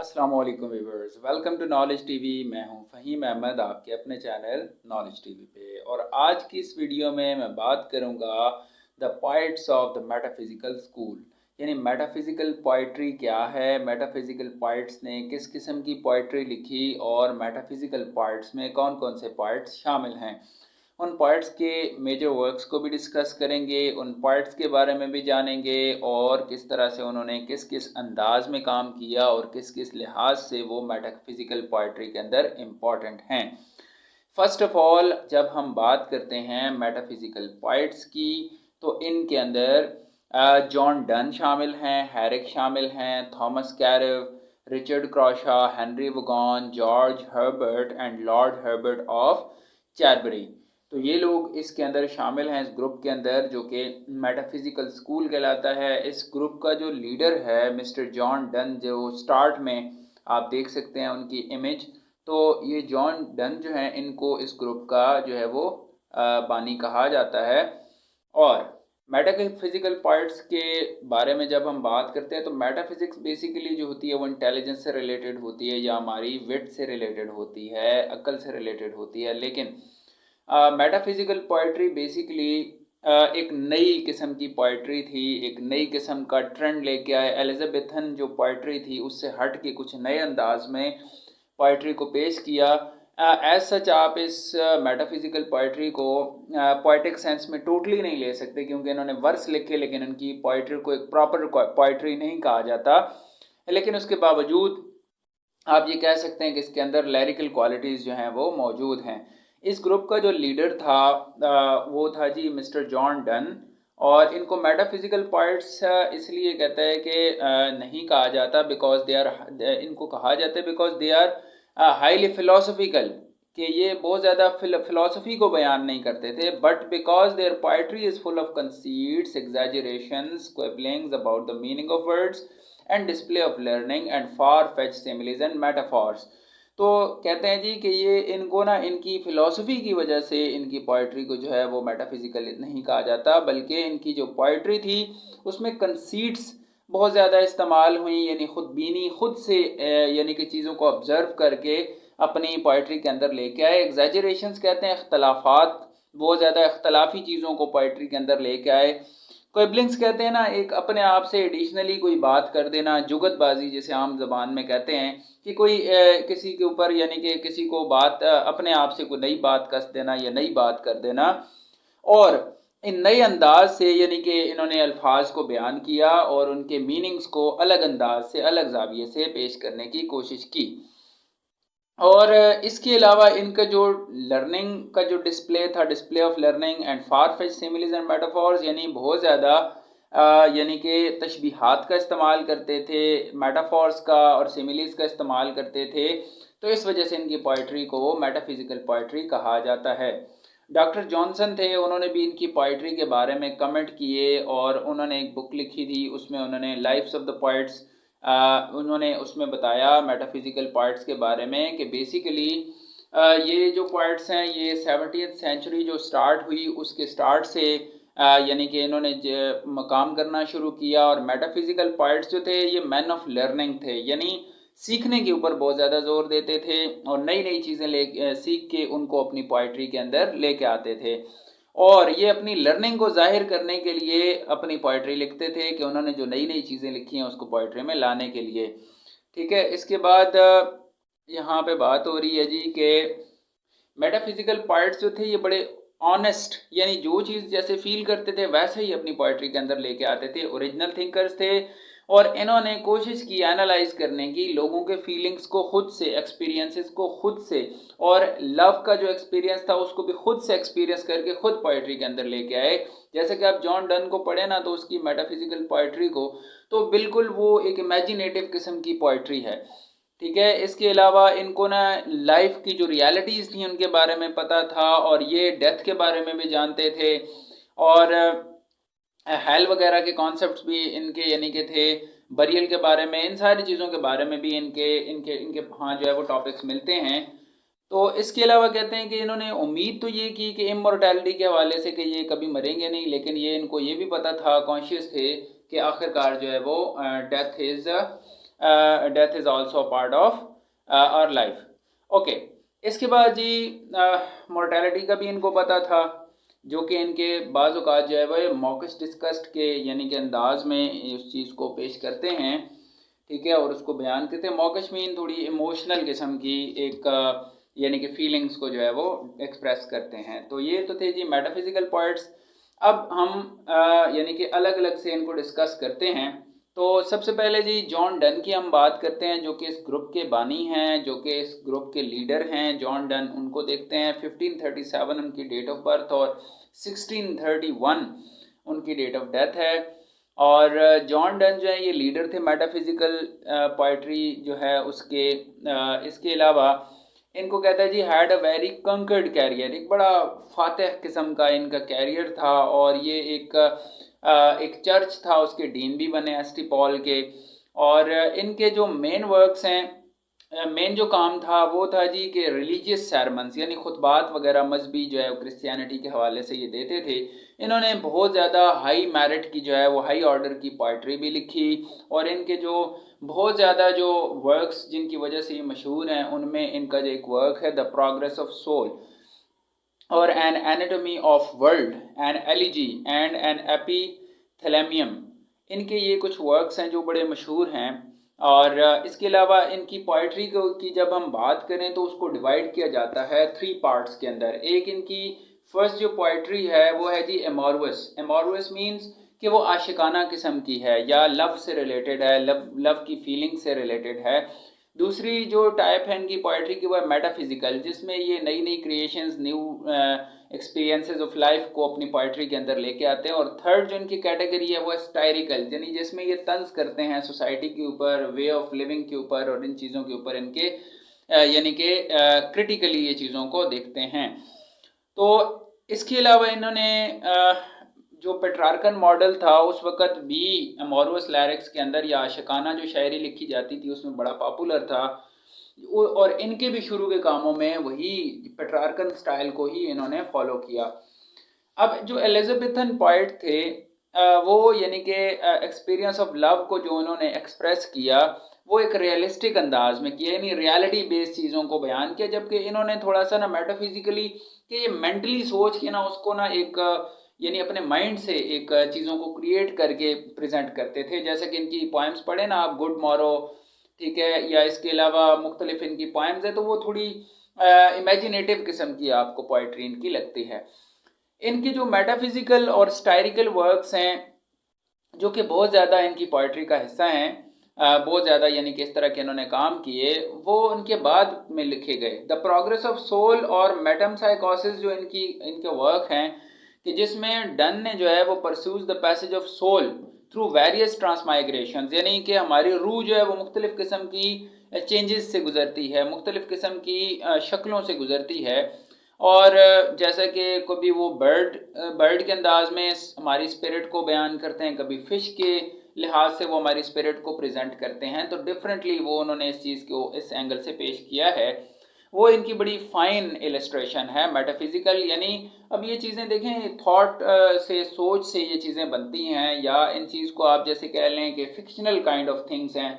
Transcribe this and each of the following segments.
अस्सलाम वालेकुम viewers, welcome to knowledge TV. मैं हूं फ़हीम अहमद, आपके अपने चैनल नॉलेज टीवी पे। और आज की इस वीडियो में मैं बात करूंगा the poets of the metaphysical school, यानी मेटाफिज़िकल पोइट्री क्या है, मेटाफिज़िकल पोइट्स ने किस किस्म की पोइट्री लिखी और मेटाफिज़िकल पोइट्स में कौन कौन से पोइट्स शामिल हैं। उन पोइट्स के मेजर वर्क्स को भी डिस्कस करेंगे, उन पोइट्स के बारे में भी जानेंगे और किस तरह से उन्होंने किस किस अंदाज में काम किया और किस किस लिहाज से वो मेटाफिज़िकल पोइट्री के अंदर इम्पॉर्टेंट हैं। फर्स्ट ऑफ ऑल, जब हम बात करते हैं मेटाफिज़िकल पोइट्स की, तो इनके अंदर जॉन डन शामिल हैं, हैरिक शामिल हैं, Thomas Carew, Richard Crashaw, Henry Vaughan, George Herbert and Lord Herbert of Cherbury. तो ये लोग इसके अंदर शामिल हैं, इस ग्रुप के अंदर, जो कि मेटाफिज़िकल स्कूल कहलाता है। इस ग्रुप का जो लीडर है मिस्टर जॉन डन, जो स्टार्ट में आप देख सकते हैं उनकी इमेज। तो ये जॉन डन जो है, इनको इस ग्रुप का जो है वो बानी कहा जाता है। और मेटाफिज़िकल पॉइंट्स के बारे में जब हम बात करते हैं, तो मेटाफिज़िक्स बेसिकली जो होती है वो इंटेलिजेंस से रिलेटेड होती है या हमारी विट से रिलेटेड होती है, अक्ल से रिलेटेड होती है। लेकिन मेटाफिज़िकल पोइट्री बेसिकली एक नई किस्म की पोइट्री थी, एक नई किस्म का ट्रेंड लेके आए। एलिज़ाबेथन जो पोइट्री थी उससे हट के कुछ नए अंदाज में पोइट्री को पेश किया। एज सच आप इस मेटाफिज़िकल पोइट्री को पोइटिक सेंस में टोटली नहीं ले सकते, क्योंकि इन्होंने वर्स लिखे, लेकिन इनकी पोइट्री को एक प्रॉपर पोइट्री नहीं कहा जाता। लेकिन उसके बावजूद आप ये कह सकते हैं कि इसके अंदर लिरिकल क्वालिटीज़ जो हैं वो मौजूद हैं। इस ग्रुप का जो लीडर था वो था जी मिस्टर जॉन डन। और इनको मेटाफिज़िकल पोइट्स इसलिए कहता है कि नहीं कहा जाता बिकॉज दे आर, इनको कहा जाता है because they are highly philosophical, कि ये बहुत ज़्यादा फ़िलोसफी को बयान नहीं करते थे, but because their poetry is full of conceits, exaggerations, quibblings about the meaning of words and display of learning and far fetched similes and metaphors. तो कहते हैं जी कि ये इनको ना इनकी फ़िलासफ़ी की वजह से इनकी पोइट्री को जो है वो मेटाफिज़िकल नहीं कहा जाता, बल्कि इनकी जो पोइट्री थी उसमें कंसीट्स बहुत ज़्यादा इस्तेमाल हुई, यानी ख़ुदबीनी, खुद से यानी कि चीज़ों को ऑब्ज़र्व करके अपनी पोइट्री के अंदर लेके आए। एग्जैजरेशंस कहते हैं इख्तलाफात, बहुत ज़्यादा इख्तलाफी चीज़ों को पोइट्री के अंदर लेके आए। क्विबलिंग्स कहते हैं ना, एक अपने आप से एडिशनली कोई बात कर देना, जुगतबाजी जिसे आम ज़बान में कहते हैं, कि कोई किसी के ऊपर, यानी कि किसी को बात अपने आप से कोई नई बात कस देना या नई बात कर देना। और इन नए अंदाज से यानी कि इन्होंने अल्फाज को बयान किया और उनके मीनिंग्स को अलग अंदाज से, अलग जाविये से पेश करने की कोशिश की। और इसके अलावा इनका जो लर्निंग का जो डिस्प्ले था, display of learning and far fetched similes and metaphors, यानी बहुत ज़्यादा यानी कि तशबीहात का इस्तेमाल करते थे, मेटाफॉर्स का और सिमिलीज का इस्तेमाल करते थे। तो इस वजह से इनकी पोइट्री को मेटाफिज़िकल पोइट्री कहा जाता है। डॉक्टर जॉनसन थे, उन्होंने भी इनकी पोइट्री के बारे में कमेंट किए और उन्होंने एक बुक लिखी थी, उसमें उन्होंने लाइफ्स ऑफ द पोइट्स, उन्होंने उसमें बताया मेटाफिज़िकल पोइट्स के बारे में कि बेसिकली ये जो पोइट्स हैं ये 70th सेंचुरी जो स्टार्ट हुई उसके स्टार्ट से यानी कि इन्होंने काम करना शुरू किया। और मेटाफिज़िकल पोइट्स जो थे ये मैन ऑफ लर्निंग थे, यानी सीखने के ऊपर बहुत ज़्यादा जोर देते थे और नई नई चीज़ें सीख के उनको अपनी पोइट्री के अंदर लेके आते थे। और ये अपनी लर्निंग को जाहिर करने के लिए अपनी पोइट्री लिखते थे, कि उन्होंने जो नई नई चीज़ें लिखी हैं उसको पोइट्री में लाने के लिए। ठीक है, इसके बाद यहाँ पे बात हो रही है जी कि मेटाफिज़िकल पोइट्स जो थे ये बड़े ऑनेस्ट, यानी जो चीज़ जैसे फील करते थे वैसे ही अपनी पोइट्री के अंदर लेके आते थे, ओरिजिनल थिंकर्स थे। और इन्होंने कोशिश की एनालाइज करने की, लोगों के फीलिंग्स को खुद से, एक्सपीरियंसेस को खुद से, और लव का जो एक्सपीरियंस था उसको भी खुद से एक्सपीरियंस करके खुद पोइट्री के अंदर लेके आए। जैसे कि आप जॉन डन को पढ़े ना, तो उसकी मेटाफिज़िकल पोइट्री को, तो बिल्कुल वो एक इमेजिनेटिव किस्म की पोइट्री है। ठीक है, इसके अलावा इनको ना लाइफ की जो रियलिटीज़ थी उनके बारे में पता था, और ये डेथ के बारे में भी जानते थे, और हेल वगैरह के कॉन्सेप्ट्स भी इनके यानी कि थे, बरियल के बारे में, इन सारी चीज़ों के बारे में भी इनके इनके इनके हाँ जो है वो टॉपिक्स मिलते हैं। तो इसके अलावा कहते हैं कि इन्होंने उम्मीद तो ये की कि इमॉर्टैलिटी के हवाले से, कि ये कभी मरेंगे नहीं, लेकिन ये इनको ये भी पता था, कॉन्शियस थे, कि आखिरकार जो है वो death is death is also part of our life. Okay, इसके बाद जी मोर्टेलिटी का भी इनको पता था, जो कि इनके बाज़ औक़ात जो है वह मौक़िफ़ डिस्कस्ड के यानी कि अंदाज में उस चीज़ को पेश करते हैं, ठीक है, और उसको बयान करते हैं। मौक़िफ़ मीन थोड़ी इमोशनल किस्म की एक यानी कि फीलिंग्स को जो है वो एक्सप्रेस करते हैं। तो ये तो थे जी मेटाफिज़िकल पॉइंट्स। अब हम यानी कि अलग अलग से इनको डिस्कस करते हैं। तो सबसे पहले जी जॉन डन की हम बात करते हैं, जो कि इस ग्रुप के बानी हैं, जो कि इस ग्रुप के लीडर हैं जॉन डन। उनको देखते हैं। 1537 उनकी डेट ऑफ बर्थ और 1631 उनकी डेट ऑफ डेथ है। और जॉन डन जो है ये लीडर थे मेटाफिज़िकल पोइट्री जो है उसके। इसके अलावा इनको कहता है जी had a very conquered career, एक बड़ा फातह किस्म का इनका कैरियर था। और ये एक चर्च था, उसके डीन भी बने एस टी पॉल के। और इनके जो मेन वर्क्स हैं, मेन जो काम था वो था जी कि रिलीजियस सरमन्स यानी खुतबात वगैरह मजहबी जो है वो क्रिश्चियनिटी के हवाले से ये देते थे। इन्होंने बहुत ज़्यादा हाई मेरिट की जो है वो हाई ऑर्डर की पोइट्री भी लिखी। और इनके जो बहुत ज़्यादा जो वर्क्स जिनकी वजह से ये मशहूर हैं, उनमें इनका जो एक वर्क है द प्रोग्रेस ऑफ सोल और an anatomy of world, an elegy and an epithalamium, इनके ये कुछ वर्क्स हैं जो बड़े मशहूर हैं। और इसके अलावा इनकी पोइट्री की जब हम बात करें तो उसको डिवाइड किया जाता है 3 पार्ट्स के अंदर। एक इनकी फर्स्ट जो पोइट्री है वो है जी एमोरवस। एमोरवस मीन्स कि वो आशिकाना किस्म की है या लव से रिलेटेड है, लव की फीलिंग से रिलेटेड है। दूसरी जो टाइप है इनकी पोइट्री की वो है मेटाफिज़िकल, जिसमें ये नई नई creations, new experiences of life को अपनी पोइट्री के अंदर लेके आते हैं। और थर्ड जो इनकी कैटेगरी है वो है स्टायरिकल, यानी जिसमें ये तंज करते हैं सोसाइटी के ऊपर, वे ऑफ लिविंग के ऊपर और इन चीज़ों के ऊपर इनके यानी कि क्रिटिकली ये चीज़ों को देखते हैं। तो इसके अलावा इन्होंने जो पेट्रार्कन मॉडल था उस वक़्त भी अमोरवस लिरिक्स के अंदर या आशिकाना जो शायरी लिखी जाती थी उसमें बड़ा पॉपुलर था। और इनके भी शुरू के कामों में वही पेट्रार्कन स्टाइल को ही इन्होंने फॉलो किया। अब जो एलिजाबेथन पोइट थे वो यानी कि एक्सपीरियंस ऑफ लव को जो उन्होंने एक्सप्रेस किया वो एक रियलिस्टिक अंदाज में किया, यानी रियलिटी बेस्ड चीज़ों को बयान किया। जबकि इन्होंने थोड़ा सा ना मेटाफिजिकली कि ये मेंटली सोच के ना उसको ना एक यानी अपने माइंड से एक चीज़ों को क्रिएट करके प्रेजेंट करते थे। जैसे कि इनकी पोएम्स पढ़े ना आप, गुड मॉरो, ठीक है, या इसके अलावा मुख्तलिफ इनकी पोएम्स है, तो वो थोड़ी इमेजिनेटिव किस्म की आपको पोइट्री इनकी लगती है। इनकी जो मेटाफिजिकल और स्टायरिकल वर्क्स हैं जो कि बहुत ज़्यादा इनकी पोइट्री का हिस्सा हैं, बहुत ज़्यादा यानी कि इस तरह के इन्होंने काम किए, वो उनके बाद में लिखे गए। द प्रोग्रेस ऑफ सोल और मेटाम्साइकोसिस जो इनके वर्क हैं, कि जिसमें डन ने जो है वो pursues the passage of soul through various transmigration, यानी कि हमारी रूह जो है वो मुख्तलिफ़ किस्म की चेंजेस से गुज़रती है, मुख्तलिफ़ किस्म की शक्लों से गुज़रती है। और जैसा कि कभी वो बर्ड के अंदाज में हमारी स्पिरिट को बयान करते हैं, कभी फ़िश के लिहाज से वो हमारी स्पिरिट को प्रेजेंट करते हैं। तो डिफरेंटली वो उन्होंने इस चीज़ को इस एंगल से पेश किया है। वो इनकी बड़ी फाइन इलस्ट्रेशन है मेटाफिजिकल, यानी अब ये चीज़ें देखें थॉट से, सोच से ये चीज़ें बनती हैं, या इन चीज़ को आप जैसे कह लें कि फिक्शनल काइंड ऑफ थिंग्स हैं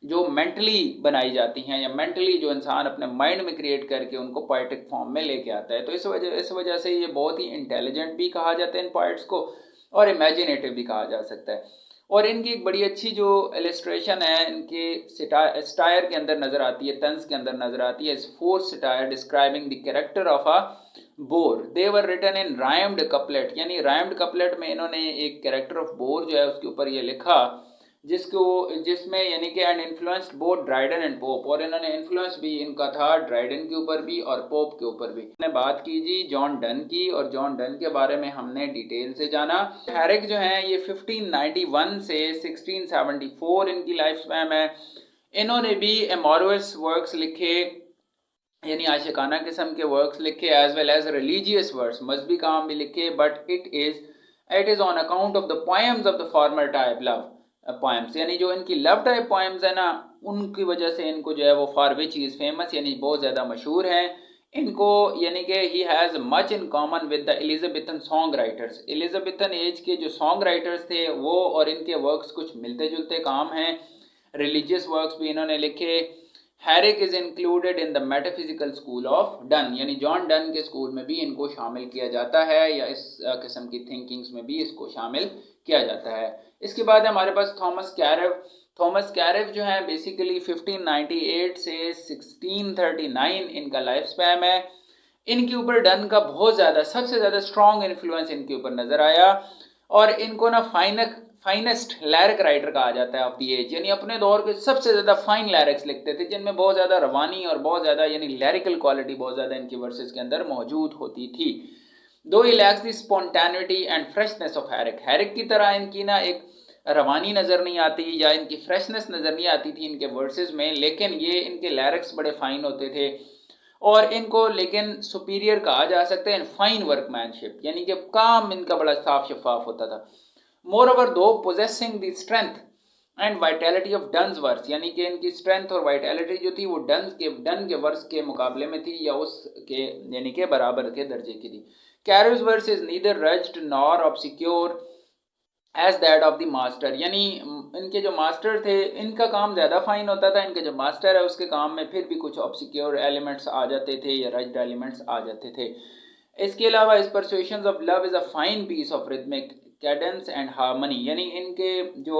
जो मेंटली बनाई जाती हैं, या मेंटली जो इंसान अपने माइंड में क्रिएट करके उनको पोएटिक फॉर्म में लेके आता है। तो इस वजह से ये बहुत ही इंटेलिजेंट भी कहा जाता है इन पोइट्स को, और इमेजिनेटिव भी कहा जा सकता है। और इनकी एक बड़ी अच्छी जो इलस्ट्रेशन है इनके स्टायर के अंदर नज़र आती है, तंज के अंदर नज़र आती है। 4 satire describing the character of a bore, they were written in rhymed couplet, यानी राइम्ड कपलेट में इन्होंने एक कैरेक्टर ऑफ बोर जो है उसके ऊपर ये लिखा, जिसमें यानी कि and influenced both Dryden and pope, और इन्होंने इन्फ्लुएंस भी इनका था ड्राइडन के ऊपर भी और पोप के ऊपर भी। हमने बात की जी जॉन डन की, और जॉन डन के बारे में हमने डिटेल से जाना। हैरिक जो हैं ये 1591 से 1674 इनकी लाइफ स्पैन है। इन्होंने भी एमोरवस वर्क्स लिखे, यानी आशिकाना किस्म के वर्क्स लिखे, as well as religious works, मजहबी काम भी लिखे। But it is on account of the poems of the former type love poems, यानी जो इनकी लव टाइप पोएम्स है ना, उनकी वजह से इनको जो है वो फॉर विच इज़ फेमस, यानी बहुत ज़्यादा मशहूर हैं। इनको यानी कि he has much in common with the Elizabethan song writers, Elizabethan age के जो सॉन्ग राइटर्स थे वो और इनके वर्क्स कुछ मिलते जुलते काम हैं। रिलीजियस वर्क्स भी इन्होंने लिखे। Herrick is included in the metaphysical school of done, यानी जॉन डन के स्कूल में भी इनको शामिल किया जाता है, या इस किस्म की थिंकिंग्स में भी इसको शामिल किया जाता है। इसके बाद हमारे पास थॉमस कैरेव। थॉमस कैरेव जो है बेसिकली 1598 से 1639 इनका लाइफ स्पैन है। इनके ऊपर डन का बहुत ज़्यादा, सबसे ज़्यादा स्ट्रॉन्ग इन्फ्लुएंस इनके ऊपर नज़र आया, और इनको ना फाइनेस्ट लैरिक राइटर कहा जाता है ऑफ दी एज, यानी अपने दौर के सबसे ज़्यादा फाइन लैरिक्स लिखते थे, जिनमें बहुत ज़्यादा रवानी और बहुत ज़्यादा यानी लैरिकल क्वालिटी बहुत ज़्यादा इनकी वर्सेस के अंदर मौजूद होती थी। Though he lacks the spontaneity and freshness of Herrick, Herrick की तरह इनकी ना एक रवानी नज़र नहीं आती या इनकी फ्रेशनेस नज़र नहीं आती थी इनके वर्सेस में, लेकिन ये इनके लैरिक्स बड़े फाइन होते थे, और इनको लेकिन सुपीरियर कहा जा सकता है इन फाइन वर्कमैनशिप, यानी कि काम इनका बड़ा साफ शफाफ होता था। Moreover though possessing the strength and vitality of Donne's verse, यानी कि इनकी स्ट्रेंथ और वाइटैलिटी जो थी वो डन के वर्स के मुकाबले में थी, या उसके यानी कि बराबर के दर्जे की थी। Carew's verse is neither rugged nor obscure as that of the master, यानी इनके जो मास्टर थे इनका काम ज़्यादा फाइन होता था, इनके जो मास्टर है उसके काम में फिर भी कुछ ऑब्सिक्योर एलिमेंट्स आ जाते थे या रज्ड एलिमेंट्स आ जाते थे। इसके अलावा इस persuasions of love is a fine piece of rhythmic cadence and harmony, यानी इनके जो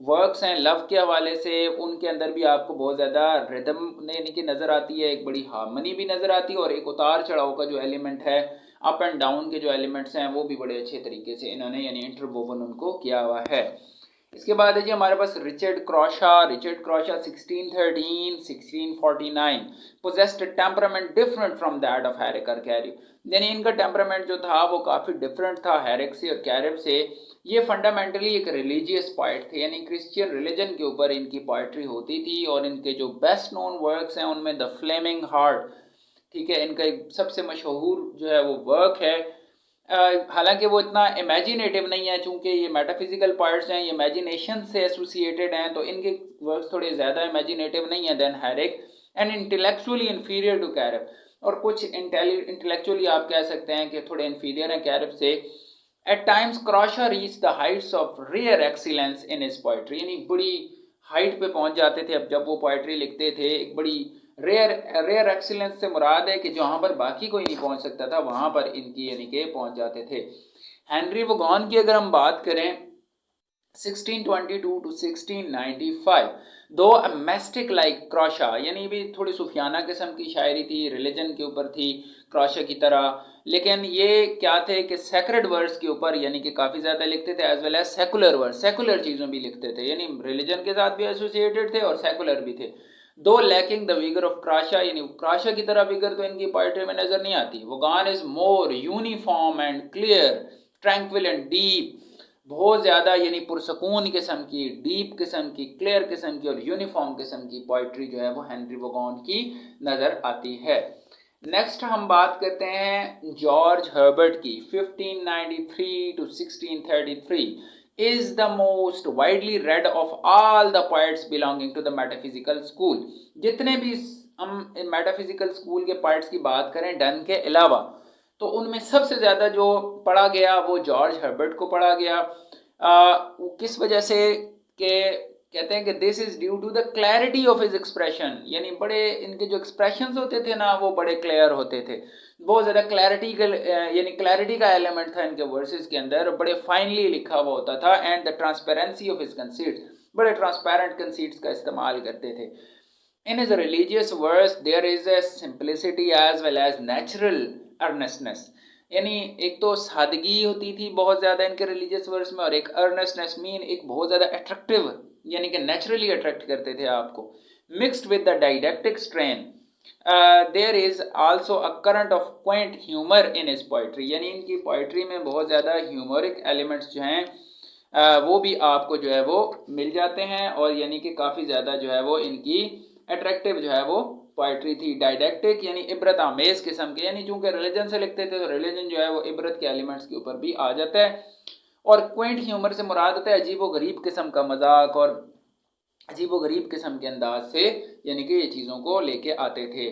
वर्क्स हैं लव के हवाले से उनके अंदर भी आपको बहुत ज़्यादा रिदम यानी कि नज़र आती है, एक बड़ी हार्मनी भी नज़र आती है, और एक उतार चढ़ाव का जो एलिमेंट है, अप एंड डाउन के जो एलिमेंट्स हैं वो भी बड़े अच्छे तरीके से इन्होंने यानी इंटरवोवन उनको किया हुआ है। इसके बाद है जी हमारे पास Richard Crashaw. Richard Crashaw 1613-1649 possessed temperament different from that of Herrick और कैरिव, यानी इनका टेम्परामेंट जो था वो काफ़ी डिफरेंट था हैरिक से और कैरिव से। ये फंडामेंटली एक रिलीजियस पोएट थे, यानी क्रिश्चियन रिलीजन के ऊपर इनकी पोएट्री होती थी, और इनके जो बेस्ट नोन वर्क्स हैं उनमें द फ्लेमिंग हार्ट, ठीक है, इनका एक सबसे मशहूर जो है वो वर्क है। हालांकि वो इतना इमेजिनेटिव नहीं है, चूंकि ये मेटाफिजिकल पार्ट्स हैं, ये इमेजिनेशन से एसोसिएटेड हैं, तो इनके वर्क्स थोड़े ज़्यादा इमेजिनेटिव नहीं है than Herrick, and intellectually inferior to Carew, और कुछ इंटेलेक्चुअली आप कह सकते हैं कि थोड़े इन्फीरियर हैं कैरिव से। At times Crashaw reach the heights of rare excellence in his poetry, यानी बड़ी हाइट पे पहुंच जाते थे अब जब वो पोइट्री लिखते थे, एक बड़ी रेयर एक्सीलेंस से मुराद है कि जहाँ पर बाकी कोई नहीं पहुंच सकता था वहाँ पर इनकी यानी कि पहुंच जाते थे। हेनरी वॉगन की अगर हम बात करें 1622 to 1695, दो मैस्टिक लाइक क्रॉशा, यानी भी थोड़ी सूफियाना किस्म की शायरी थी, रिलीजन के ऊपर थी क्रॉशा की तरह, लेकिन ये क्या थे कि सेक्रेड वर्ड्स के ऊपर यानी कि काफ़ी ज़्यादा लिखते थे, as well as secular word, secular चीज़ों भी लिखते थे, यानी रिलीजन के साथ भी एसोसिएटेड थे और सेकुलर भी थे। दो lacking the vigour of Crashaw, यानी क्रॉशा की तरह विगर तो इनकी पोएट्री में नजर नहीं आती। Vaughan is more uniform and clear, tranquil and deep, बहुत ज़्यादा यानी पुरसकून किस्म की, डीप किस्म की, क्लियर किस्म की और यूनिफॉर्म किस्म की पोइट्री जो है वो हेनरी वॉगन की नज़र आती है। नेक्स्ट हम बात करते हैं जॉर्ज हर्बर्ट की। 1593 to 1633 is the most widely read of all the poets belonging to the metaphysical school। जितने भी हम मेटाफिजिकल स्कूल के पोएट्स की बात करें डन के अलावा, तो उनमें सबसे ज़्यादा जो पढ़ा गया वो जॉर्ज हर्बर्ट को पढ़ा गया। किस वजह से कि कहते हैं कि this is due to the clarity of his expression, यानी बड़े इनके जो एक्सप्रेशंस होते थे ना वो बड़े क्लियर होते थे, बहुत ज़्यादा क्लैरिटी का यानी क्लैरिटी का एलिमेंट था इनके वर्सेस के अंदर, बड़े फाइनली लिखा हुआ होता था। And the transparency of his conceits, बड़े ट्रांसपेरेंट कंसीट्स का इस्तेमाल करते थे। In his religious verse there is a simplicity as well as natural earnestness, यानी एक तो सादगी होती थी बहुत ज़्यादा इनके रिलीजियस वर्स में, और एक अर्नेस्टनेस मीन एक बहुत ज़्यादा अट्रैक्टिव, यानी कि नेचुरली अट्रैक्ट करते थे आपको, mixed with the didactic strain. There is also a current of quaint humour in his poetry, यानी इनकी पोइट्री में बहुत ज़्यादा ह्यूमरिक एलिमेंट्स जो हैं वो भी आपको जो है वो मिल जाते हैं, और यानी कि काफ़ी ज़्यादा जो है वो इनकी अट्रैक्टिव जो है वो पोइट्री थी। डाइडेक्टिक यानी इबरत आमेज किस्म के, यानी चूंकि रिलीजन से लिखते थे तो रिलीजन जो है वो इबरत के एलिमेंट्स के ऊपर भी आ जाता है, और क्विंट ह्यूमर से मुराद होता है अजीब व गरीब किस्म का मजाक और अजीब व गरीब किस्म के अंदाज से यानी कि ये चीज़ों को लेके आते थे।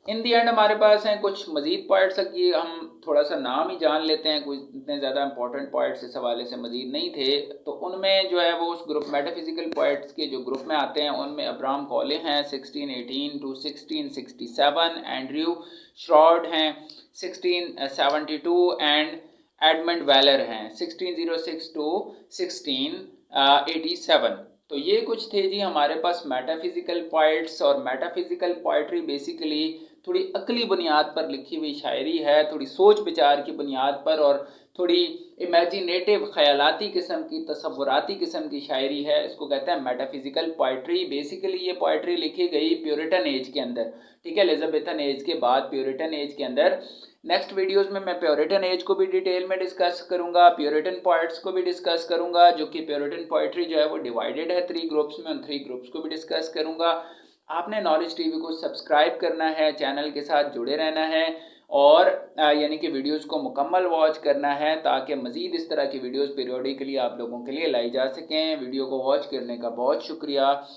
इन दी एंड हमारे पास हैं कुछ मज़ीद पॉइंट्स की, हम थोड़ा सा नाम ही जान लेते हैं, कुछ इतने ज़्यादा इंपॉर्टेंट पॉइंट्स इस हवाले से मज़ीद नहीं थे। तो उनमें जो है वो उस ग्रुप मेटाफिजिकल पॉइंट्स के जो ग्रुप में आते हैं उनमें अब्राहम कॉले हैं 1618 टू 1667, एंड्रयू श्रॉड हैं 1672 एंड एडमंड वेलर हैं 1606 टू 1687। तो ये कुछ थे जी हमारे पास मेटाफिजिकल पॉइंट्स। और मेटाफिजिकल पोइट्री बेसिकली थोड़ी अकली बुनियाद पर लिखी हुई शायरी है, थोड़ी सोच विचार की बुनियाद पर और थोड़ी इमेजिनेटिव ख्यालाती किस्म की, तसव्वुराती किस्म की शायरी है। इसको कहते हैं मेटाफिजिकल पोइट्री। बेसिकली ये पोइट्री लिखी गई प्यूरिटन एज के अंदर, ठीक है, एलिजाबेथन एज के बाद प्यूरिटन एज के अंदर। नेक्स्ट वीडियोस में मैं प्यूरिटन एज को भी डिटेल में डिस्कस करूंगा, प्यूरिटन पोइट्स को भी डिस्कस करूंगा, जो कि प्यूरिटन पोइट्री जो है वो डिवाइडेड है 3 ग्रुप्स में, उन 3 ग्रुप्स को भी डिस्कस करूंगा। आपने नॉलेज टीवी को सब्सक्राइब करना है, चैनल के साथ जुड़े रहना है और यानी कि वीडियोस को मुकम्मल वॉच करना है ताकि मज़ीद इस तरह की वीडियोस पीरियोडिकली आप लोगों के लिए लाई जा सकें। वीडियो को वॉच करने का बहुत शुक्रिया।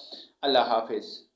अल्लाह हाफिज़।